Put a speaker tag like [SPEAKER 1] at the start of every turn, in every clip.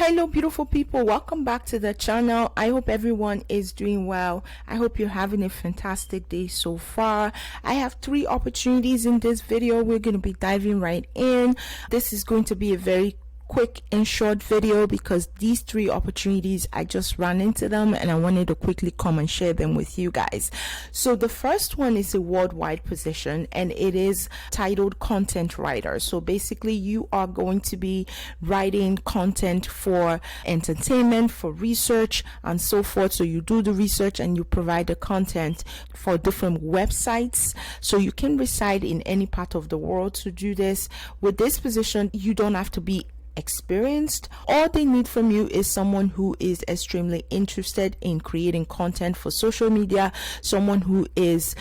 [SPEAKER 1] Hello beautiful people, welcome back to the channel. I hope everyone is doing well. I hope you're having a fantastic day so far. I have 3 opportunities in this video. We're going to be diving right in. This is going to be a very quick and short video because these 3 opportunities, I just ran into them and I wanted to quickly come and share them with you guys. So the first one is a worldwide position and it is titled content writer. So basically you are going to be writing content for entertainment, for research and so forth. So you do the research and you provide the content for different websites. So you can reside in any part of the world to do this. With this position, you don't have to be experienced. All they need from you is someone who is extremely interested in creating content for social media, someone who is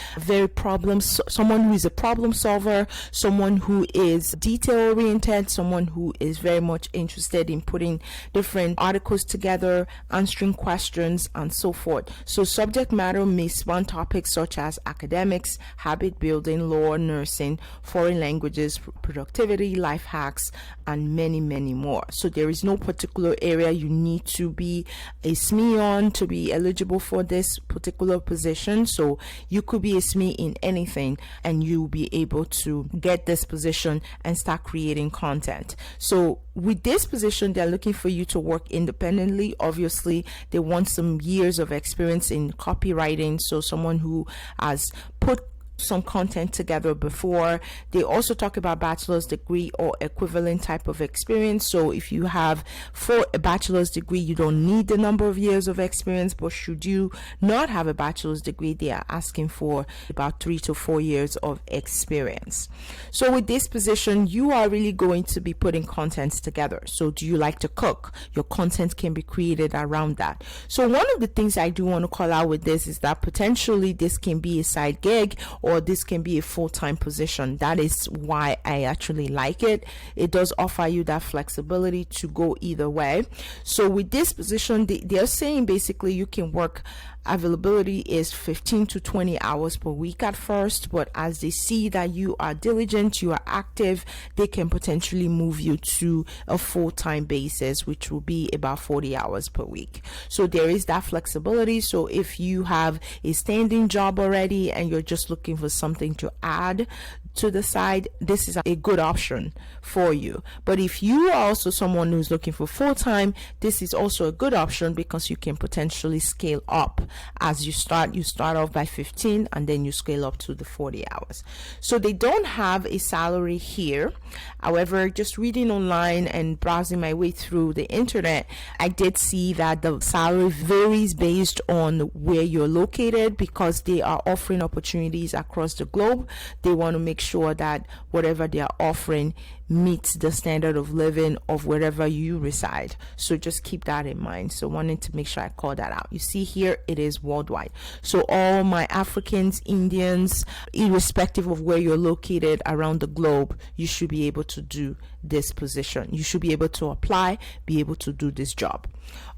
[SPEAKER 1] someone who is a problem solver, someone who is detail oriented, someone who is very much interested in putting different articles together, answering questions and so forth. So subject matter may span topics such as academics, habit building, law, nursing, foreign languages, productivity, life hacks, and many more. So there is no particular area you need to be a SME on to be eligible for this particular position. So you could be a SME in anything and you'll be able to get this position and start creating content. So with this position, they're looking for you to work independently. Obviously, they want some years of experience in copywriting. So someone who has put some content together before. They also talk about bachelor's degree or equivalent type of experience. So if you have for a bachelor's degree, you don't need the number of years of experience, but should you not have a bachelor's degree, they are asking for about 3 to 4 years of experience. So with this position, you are really going to be putting contents together. So do you like to cook? Your content can be created around that. So one of the things I do want to call out with this is that potentially this can be a side gig or this can be a full-time position. That is why I actually like it. It does offer you that flexibility to go either way. So with this position, they're saying basically you can work, availability is 15 to 20 hours per week at first, but as they see that you are diligent, you are active, they can potentially move you to a full-time basis, which will be about 40 hours per week. So there is that flexibility. So if you have a standing job already and you're just looking for something to add to the side, this is a good option for you. But if you are also someone who's looking for full-time, this is also a good option because you can potentially scale up. As you start off by 15 and then you scale up to the 40 hours. So they don't have a salary here. However, just reading online and browsing my way through the internet, I did see that the salary varies based on where you're located because they are offering opportunities across the globe. They want to make sure that whatever they are offering meets the standard of living of wherever you reside. So just keep that in mind. So wanting to make sure I call that out. You see here it is worldwide. So all my Africans, Indians, irrespective of where you're located around the globe, you should be able to do this position. You should be able to apply, be able to do this job.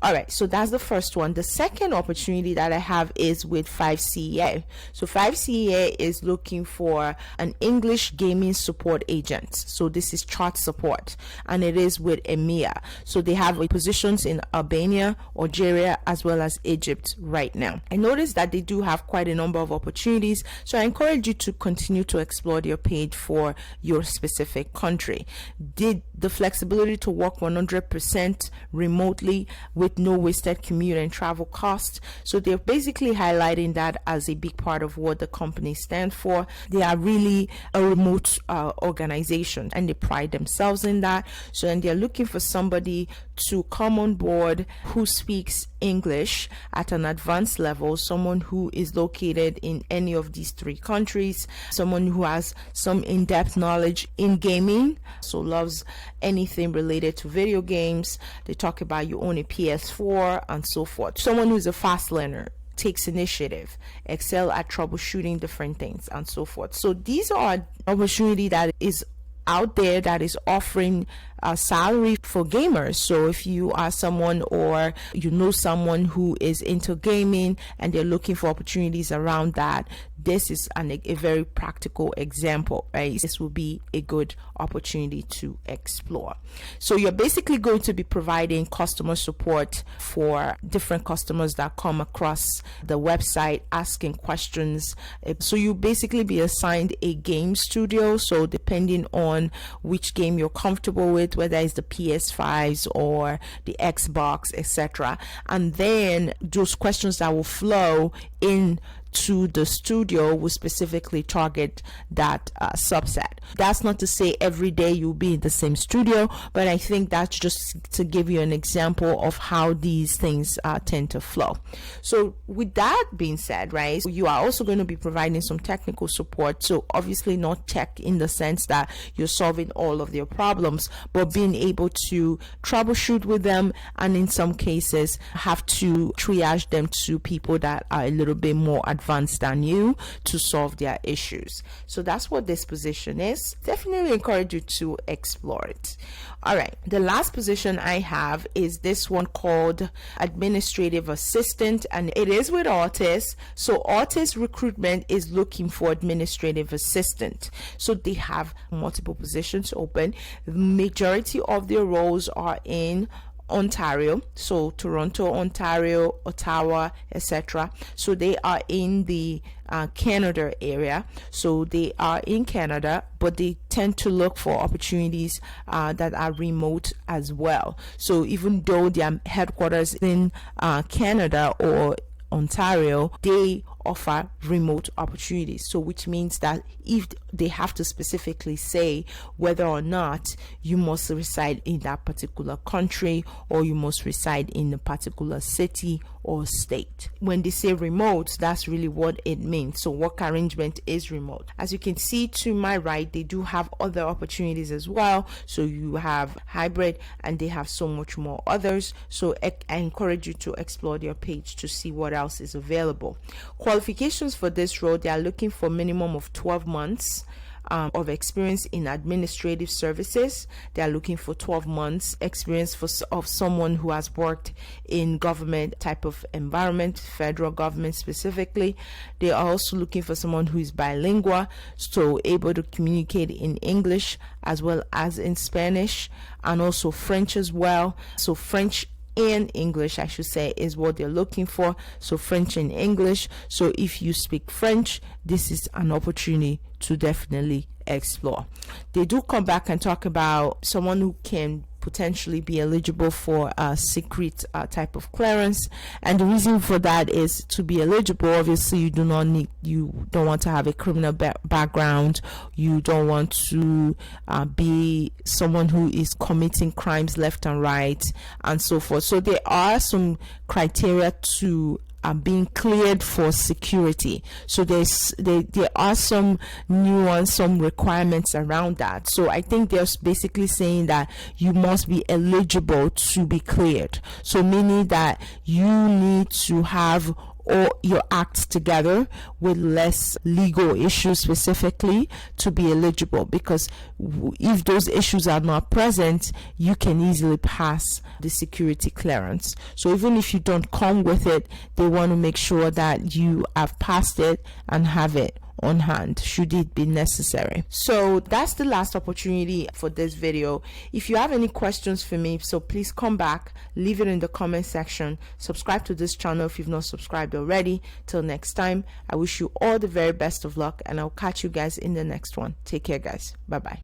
[SPEAKER 1] All right, so that's the first one. The second opportunity that I have is with 5CEA. So 5CEA is looking for an English gaming support agent. So this is chart support and it is with EMEA. So they have positions in Albania, Algeria, as well as Egypt right now. I noticed that they do have quite a number of opportunities. So I encourage you to continue to explore their page for your specific country. Did the flexibility to work 100% remotely with no wasted commute and travel costs. So they're basically highlighting that as a big part of what the company stands for. They are really a remote organization and they pride themselves in that. So and they're looking for somebody to come on board who speaks English at an advanced level, someone who is located in any of these 3 countries, someone who has some in-depth knowledge in gaming, so loves anything related to video games. They talk about you own a PS4 and so forth. Someone who's a fast learner, takes initiative, excel at troubleshooting different things and so forth. So these are opportunity that is out there that is offering salary for gamers. So if you are someone, or you know someone who is into gaming and they're looking for opportunities around that, this is a very practical example, right? This will be a good opportunity to explore. So you're basically going to be providing customer support for different customers that come across the website asking questions. So you basically be assigned a game studio. So depending on which game you're comfortable with, whether it's the PS5s or the Xbox, etc., and then those questions that will flow in to the studio will specifically target that subset. That's not to say every day you'll be in the same studio, but I think that's just to give you an example of how these things tend to flow. So with that being said, right, you are also going to be providing some technical support. So obviously not tech in the sense that you're solving all of their problems, but being able to troubleshoot with them, and in some cases have to triage them to people that are a little bit more advanced than you to solve their issues. So that's what this position is. Definitely encourage you to explore it. All right, the last position I have is this one called administrative assistant, and it is with Autis. So Autis Recruitment is looking for administrative assistant. So they have multiple positions open. The majority of their roles are in Ontario, so Toronto, Ontario, Ottawa, etc. So they are in the Canada area. So they are in Canada, but they tend to look for opportunities that are remote as well. So even though their headquarters in Canada or Ontario, they offer remote opportunities. So which means that if they have to specifically say whether or not you must reside in that particular country or you must reside in a particular city or state. When they say remote, that's really what it means. So work arrangement is remote. As you can see to my right, they do have other opportunities as well. So you have hybrid, and they have so much more others. So I encourage you to explore their page to see what else is available. Qualifications for this role, they are looking for minimum of 12 months of experience in administrative services. They are looking for 12 months experience of someone who has worked in government type of environment, federal government specifically. They are also looking for someone who is bilingual, so able to communicate in English as well as in Spanish, and also French as well. So French and English, I should say, is what they're looking for. So French and English. So if you speak French, this is an opportunity to definitely explore. They do come back and talk about someone who can potentially be eligible for a secret type of clearance, and the reason for that is to be eligible. Obviously, you don't want to have a criminal background. You don't want to be someone who is committing crimes left and right and so forth. So there are some criteria to being cleared for security. So there are some nuance, some requirements around that. So I think they're basically saying that you must be eligible to be cleared. So meaning that you need to have all your acts together with less legal issues specifically to be eligible, because if those issues are not present, you can easily pass the security clearance. So even if you don't come with it, they want to make sure that you have passed it and have it on hand should it be necessary. So that's the last opportunity for this video. If you have any questions for me, so please come back, leave it in the comment section, subscribe to this channel if you've not subscribed already. Till next time, I wish you all the very best of luck, and I'll catch you guys in the next one. Take care, guys. Bye bye.